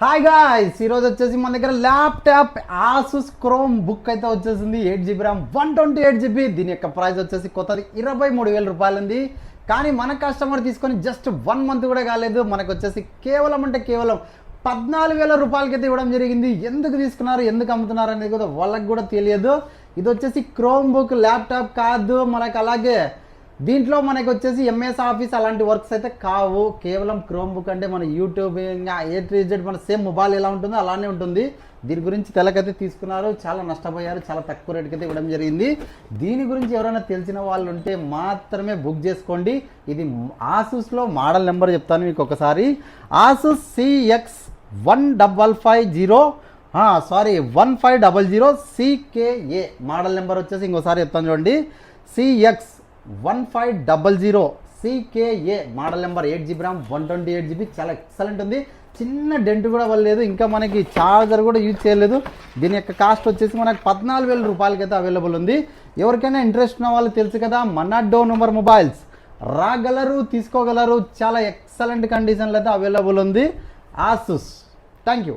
Hi guys, ఈరోజు వచ్చేసి మన దగ్గర ల్యాప్టాప్ ఆసూస్ క్రోమ్ బుక్ అయితే వచ్చేసింది. 8GB RAM 128GB. దీని యొక్క ప్రైస్ వచ్చేసి కొత్తది 23,000 రూపాయలు ఉంది. కానీ మన కస్టమర్ తీసుకొని జస్ట్ 1 మంత్ కూడా కాలేదు. మనకు వచ్చేసి కేవలం 14,000 రూపాయలకి అయితే ఇవ్వడం జరిగింది. ఎందుకు తీసుకున్నారు, ఎందుకు అమ్ముతున్నారు అనేది కూడా వాళ్ళకి కూడా తెలియదు. ఇది వచ్చేసి క్రోమ్ బుక్ ల్యాప్టాప్ కాదు. మనకు అలాగే దీంట్లో మనకు వచ్చేసి ఎంఎస్ ఆఫీస్ అలాంటి వర్క్స్ అయితే కావు. కేవలం క్రోమ్ బుక్ అంటే మన యూట్యూబ్ ఇంకా A to Z మన సేమ్ మొబైల్ ఎలా ఉంటుందో అలానే ఉంటుంది. దీని గురించి తెలకైతే తీసుకున్నారు, చాలా నష్టపోయారు. చాలా తక్కువ రేటుకి అయితే ఇవ్వడం జరిగింది. దీని గురించి ఎవరైనా తెలిసిన వాళ్ళు ఉంటే మాత్రమే బుక్ చేసుకోండి. ఇది ఆసూస్లో మోడల్ నెంబర్ చెప్తాను మీకు ఒకసారి. Asus CX1500 CKA model number వచ్చేసి ఇంకోసారి చెప్తాను చూడండి. CX1500 CKA model number 8GB RAM 128GB. చాలా ఎక్సలెంట్ ఉంది. చిన్న డెంట్ కూడా వల్లేదు. ఇంకా మనకి చార్జర్ కూడా యూజ్ చేయలేదు. దీని యొక్క కాస్ట్ వచ్చేసి మనకు 14,000 రూపాయలకి అయితే అవైలబుల్ ఉంది. ఎవరికైనా ఇంట్రెస్ట్ ఉన్న వాళ్ళు తెలుసు కదా, మన డోర్ నెంబర్ మొబైల్స్ రాగలరు, తీసుకోగలరు. చాలా ఎక్సలెంట్ కండిషన్లో అయితే అవైలబుల్ ఉంది ఆసూస్. Thank you.